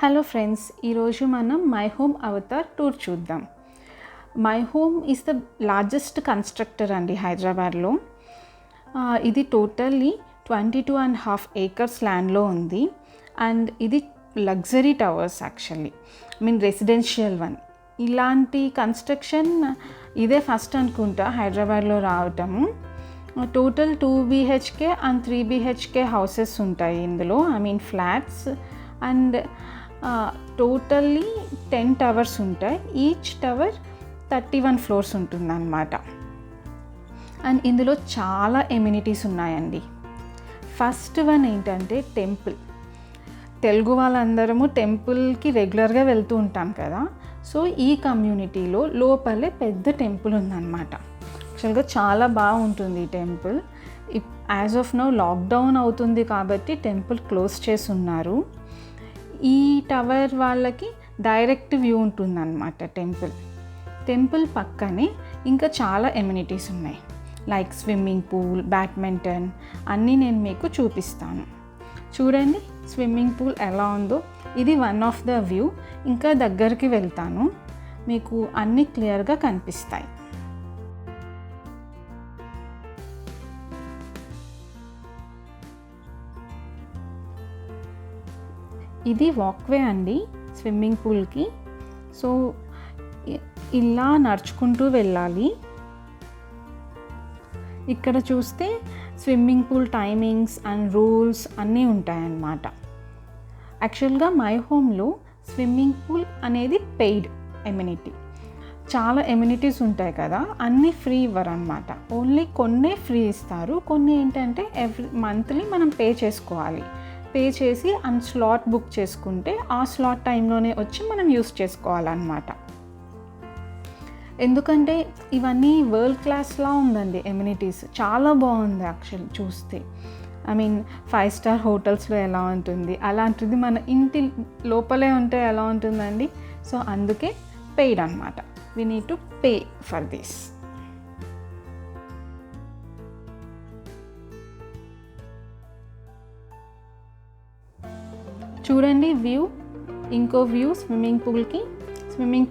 Hello friends, ఈరోజు మనం my home Avatar tour చూద్దాం. My home is the largest constructor అండి హైదరాబాద్లో. ఇది టోటల్లీ 22.5 acres ల్యాండ్లో ఉంది. అండ్ ఇది luxury towers actually, residential one. ఇలాంటి కన్స్ట్రక్షన్ ఇదే ఫస్ట్ అనుకుంటా హైదరాబాద్లో రావటము. Total 2 BHK and 3 BHK houses ఉంటాయి ఇందులో, ఫ్లాట్స్. అండ్ టోటల్లీ 10 towers ఉంటాయి. ఈచ్ టవర్ 31 floors ఉంటుందన్నమాట. అండ్ ఇందులో చాలా ఎమ్యూనిటీస్ ఉన్నాయండి. ఫస్ట్ వన్ ఏంటంటే టెంపుల్. తెలుగు వాళ్ళందరము టెంపుల్కి రెగ్యులర్గా వెళ్తూ ఉంటాం కదా. సో ఈ కమ్యూనిటీలో లోపలే పెద్ద టెంపుల్ ఉందన్నమాట. యాక్చువల్గా చాలా బాగుంటుంది ఈ temple. As of now lockdown అవుతుంది కాబట్టి టెంపుల్ క్లోజ్ చేసి ఉన్నారు. ఈ టవర్ వాళ్ళకి డైరెక్ట్ వ్యూ ఉంటుందన్నమాట టెంపుల్ పక్కనే ఇంకా చాలా ఎమ్యూనిటీస్ ఉన్నాయి, లైక్ స్విమ్మింగ్ పూల్, బ్యాడ్మింటన్ అన్నీ నేను మీకు చూపిస్తాను. చూడండి స్విమ్మింగ్ పూల్ ఎలా ఉందో. ఇది వన్ ఆఫ్ ద వ్యూ. ఇంకా దగ్గరికి వెళ్తాను, మీకు అన్నీ క్లియర్గా కనిపిస్తాయి. ఇది వాక్వే అండి స్విమ్మింగ్ పూల్కి. సో ఇలా నడుచుకుంటూ వెళ్ళాలి. ఇక్కడ చూస్తే swimming pool timings and rules అన్నీ ఉంటాయన్నమాట. యాక్చువల్గా మై హోమ్లో స్విమ్మింగ్ పూల్ అనేది పెయిడ్ ఎమ్యూనిటీ. చాలా ఎమ్యూనిటీస్ ఉంటాయి కదా, అన్నీ ఫ్రీ ఇవ్వరు అనమాట. ఓన్లీ కొన్నే ఫ్రీ ఇస్తారు, కొన్ని ఏంటంటే మంత్లీ మనం పే చేసుకోవాలి. పే చేసి అండ్ స్లాట్ బుక్ చేసుకుంటే ఆ స్లాట్ టైంలోనే వచ్చి మనం యూస్ చేసుకోవాలన్నమాట. ఎందుకంటే ఇవన్నీ వరల్డ్ క్లాస్లా ఉందండి ఎమ్యూనిటీస్. చాలా బాగుంది యాక్చువల్లీ చూస్తే. 5 star హోటల్స్లో ఎలా ఉంటుంది అలాంటిది మన ఇంటి లోపలే ఉంటే ఎలా ఉంటుందండి. సో అందుకే పెయిడ్ అనమాట. We need to pay for this. చూడండి వ్యూ. ఇంకో వ్యూ స్విమ్మింగ్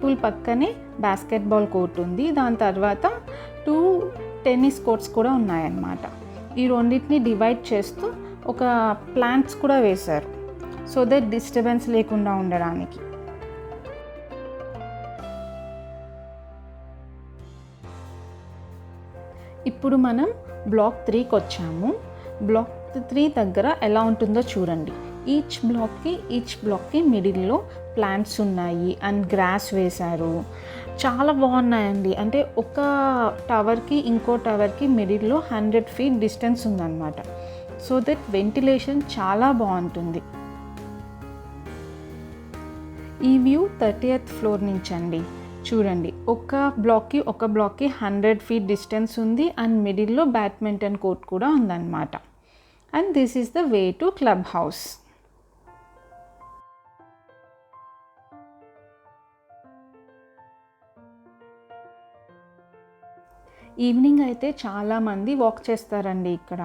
పూల్ పక్కనే బాస్కెట్బాల్ కోర్ట్ ఉంది. దాని తర్వాత 2 tennis courts కూడా ఉన్నాయన్నమాట. ఈ రెండింటిని డివైడ్ చేస్తూ ఒక ప్లాంట్స్ కూడా వేశారు, సో దట్ డిస్టర్బెన్స్ లేకుండా ఉండడానికి. ఇప్పుడు మనం బ్లాక్ 3కి వచ్చాము. బ్లాక్ 3 దగ్గర ఎలా ఉంటుందో చూడండి. ఈచ్ బ్లాక్కి మిడిల్లో ప్లాంట్స్ ఉన్నాయి అండ్ గ్రాస్ వేశారు. చాలా బాగున్నాయండి. అంటే ఒక టవర్కి ఇంకో టవర్కి మిడిల్లో 100 feet డిస్టెన్స్ ఉందన్నమాట. సో దట్ వెంటిలేషన్ చాలా బాగుంటుంది. ఈ వ్యూ 30th floor నుంచి అండి. చూడండి ఒక బ్లాక్కి 100 feet డిస్టెన్స్ ఉంది అండ్ మిడిల్లో బ్యాడ్మింటన్ కోర్ట్ కూడా ఉందన్నమాట. And this is the way to club house. Evening అయితే చాలామంది వాక్ చేస్తారండి ఇక్కడ.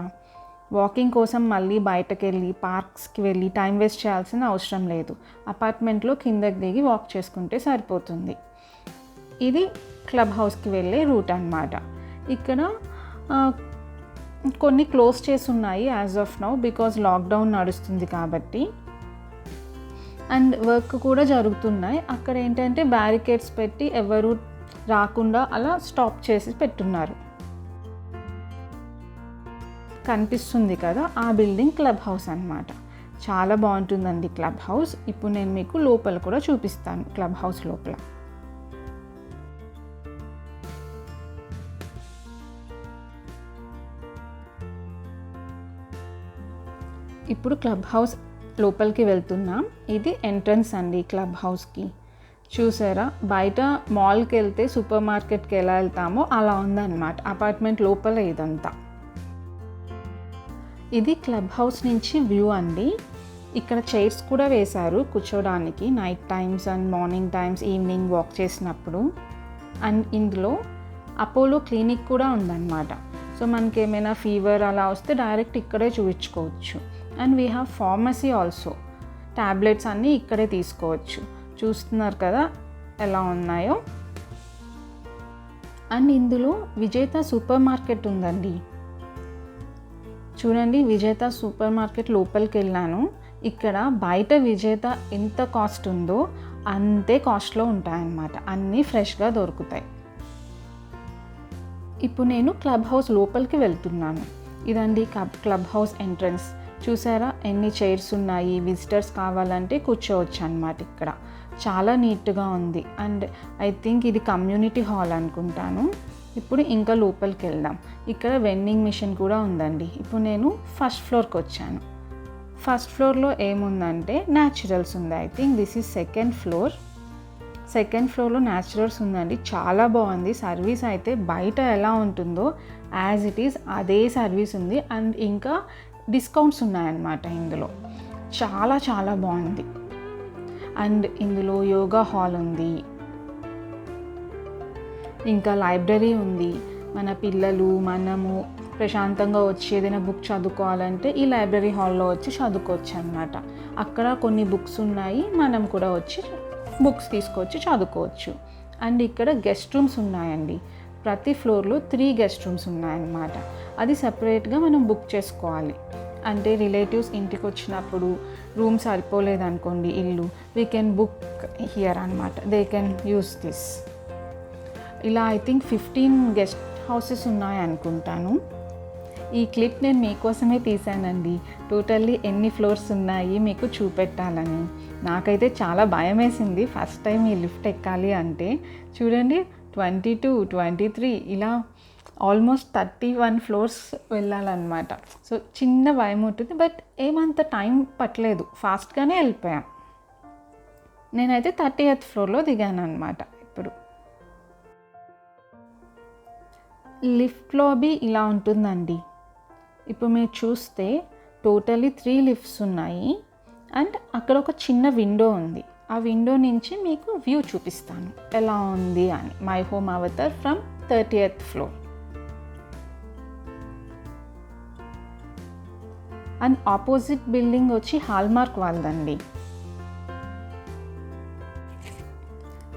వాకింగ్ కోసం మళ్ళీ బయటకు వెళ్ళి పార్క్స్కి వెళ్ళి టైం వేస్ట్ చేయాల్సిన అవసరం లేదు. అపార్ట్మెంట్లో కిందకి దిగి వాక్ చేసుకుంటే సరిపోతుంది. ఇది క్లబ్ హౌస్కి వెళ్ళే రూట్ అన్నమాట. ఇక్కడ కొన్ని క్లోజ్ చేసి ఉన్నాయి as of now, because lockdown నడుస్తుంది కాబట్టి. అండ్ వర్క్ కూడా జరుగుతున్నాయి. అక్కడ ఏంటంటే బ్యారికేడ్స్ పెట్టి ఎవరు రాకుండా అలా స్టాప్ చేసి పెట్టున్నారు. కనిపిస్తుంది కదా, ఆ బిల్డింగ్ క్లబ్ హౌస్ అన్నమాట. చాలా బాగుంటుందండి క్లబ్ హౌస్. ఇప్పుడు నేను మీకు లోపల కూడా చూపిస్తాను. క్లబ్ హౌస్ లోపల ఇప్పుడు క్లబ్ హౌస్ లోపలికి వెళ్తున్నాం. ఇది ఎంట్రన్స్ అండి క్లబ్ హౌస్కి. చూసారా, బయట మాల్కి వెళ్తే సూపర్ మార్కెట్కి ఎలా వెళ్తామో అలా ఉందన్నమాట. అపార్ట్మెంట్ లోపల ఇదంతా. ఇది క్లబ్ హౌస్ నుంచి వ్యూ అండి. ఇక్కడ చైర్స్ కూడా వేశారు కూర్చోడానికి, night times and morning times, evening walk చేసినప్పుడు. అండ్ ఇందులో అపోలో క్లినిక్ కూడా ఉందన్నమాట. సో మనకి ఏమైనా ఫీవర్ అలా వస్తే డైరెక్ట్ ఇక్కడే చూపించుకోవచ్చు. And we have pharmacy also. Tablets అన్నీ ఇక్కడే తీసుకోవచ్చు. చూస్తున్నారు కదా ఎలా ఉన్నాయో. అండ్ ఇందులో విజేత సూపర్ మార్కెట్ ఉందండి. చూడండి, విజేత సూపర్ మార్కెట్ లోపలికి వెళ్ళాను. ఇక్కడ బయట విజేత ఎంత కాస్ట్ ఉందో అంతే కాస్ట్లో ఉంటాయన్నమాట. అన్నీ ఫ్రెష్గా దొరుకుతాయి. ఇప్పుడు నేను క్లబ్ హౌస్ లోపలికి వెళ్తున్నాను. ఇదండి క్లబ్ హౌస్ ఎంట్రన్స్. చూసారా ఎన్ని చైర్స్ ఉన్నాయి. విజిటర్స్ కావాలంటే కూర్చోవచ్చు అన్నమాట. ఇక్కడ చాలా నీట్గా ఉంది. అండ్ ఐ థింక్ ఇది కమ్యూనిటీ హాల్ అనుకుంటాను. ఇప్పుడు ఇంకా లోపలికి వెళ్దాం. ఇక్కడ వెండింగ్ మిషన్ కూడా ఉందండి. ఇప్పుడు నేను ఫస్ట్ ఫ్లోర్కి వచ్చాను. ఫస్ట్ ఫ్లోర్లో ఏముందంటే న్యాచురల్స్ ఉంది. I think this is second floor. Second ఫ్లోర్లో న్యాచురల్స్ ఉందండి. చాలా బాగుంది. సర్వీస్ అయితే బయట ఎలా ఉంటుందో యాజ్ ఇట్ ఈస్ అదే సర్వీస్ ఉంది. అండ్ ఇంకా డిస్కౌంట్స్ ఉన్నాయన్నమాట ఇందులో. చాలా చాలా బాగుంది. అండ్ ఇందులో యోగా హాల్ ఉంది, ఇంకా లైబ్రరీ ఉంది. మన పిల్లలు మనము ప్రశాంతంగా వచ్చి ఏదైనా బుక్ చదువుకోవాలంటే ఈ లైబ్రరీ హాల్లో వచ్చి చదువుకోవచ్చు అన్నమాట. అక్కడ కొన్ని బుక్స్ ఉన్నాయి, మనం కూడా వచ్చి బుక్స్ తీసుకొచ్చి చదువుకోవచ్చు. అండ్ ఇక్కడ గెస్ట్ రూమ్స్ ఉన్నాయండి. ప్రతి ఫ్లోర్లో 3 గెస్ట్ రూమ్స్ ఉన్నాయన్నమాట. అది సపరేట్గా మనం బుక్ చేసుకోవాలి. అంటే రిలేటివ్స్ ఇంటికి వచ్చినప్పుడు రూమ్ సరిపోలేదనుకోండి ఇల్లు, వీ కెన్ బుక్ హియర్ అనమాట. They can use this. ఇలా ఐ థింక్ 15 గెస్ట్ హౌసెస్ ఉన్నాయి అనుకుంటాను. ఈ క్లిప్ నేను మీకోసమే తీసానండి. టోటల్లీ ఎన్ని ఫ్లోర్స్ ఉన్నాయి మీకు చూపెట్టాలని. నాకైతే చాలా భయం వేసింది ఫస్ట్ టైం ఈ లిఫ్ట్ ఎక్కాలి అంటే. చూడండి 22, 23 ఇలా ఆల్మోస్ట్ 31 ఫ్లోర్స్ వెళ్ళాలన్నమాట. సో చిన్న భయం ఉంటుంది, బట్ ఏమంత టైం పట్టలేదు, ఫాస్ట్గానే వెళ్ళిపోయాం. నేనైతే 30th ఫ్లోర్లో దిగాను అనమాట. ఇప్పుడు లిఫ్ట్ లాబీ ఇలా ఉంటుందండి. ఇప్పుడు మీరు చూస్తే టోటలీ 3 లిఫ్ట్స్ ఉన్నాయి. అండ్ అక్కడ ఒక చిన్న విండో ఉంది. ఆ విండో నుంచి మీకు వ్యూ చూపిస్తాను ఎలా ఉంది అని. My home Avatar from 30th floor. And opposite building వచ్చి హాల్మార్క్ వాళ్ళదండి.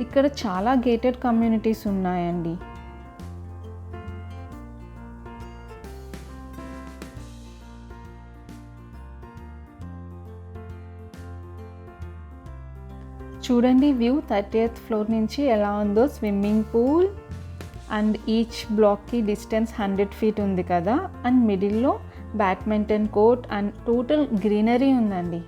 ఇక్కడ చాలా గేటెడ్ కమ్యూనిటీస్ ఉన్నాయండి. చూడండి వ్యూ 30th ఫ్లోర్ నుంచి ఎలా ఉందో. స్విమ్మింగ్ పూల్ అండ్ ఈచ్ బ్లాక్కి డిస్టెన్స్ 100 feet ఉంది కదా. అండ్ మిడిల్లో badminton court and total greenery ఉందండి.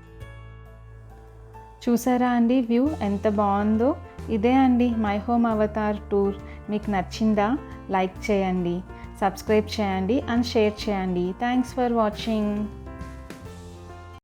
చూసారా అండి వ్యూ ఎంత బాగుందో. ఇదే అండి మై హోమ్ అవతార్ టూర్. మీకు నచ్చిందా? లైక్ చేయండి, సబ్స్క్రైబ్ చేయండి అండ్ షేర్ చేయండి. Thanks for watching.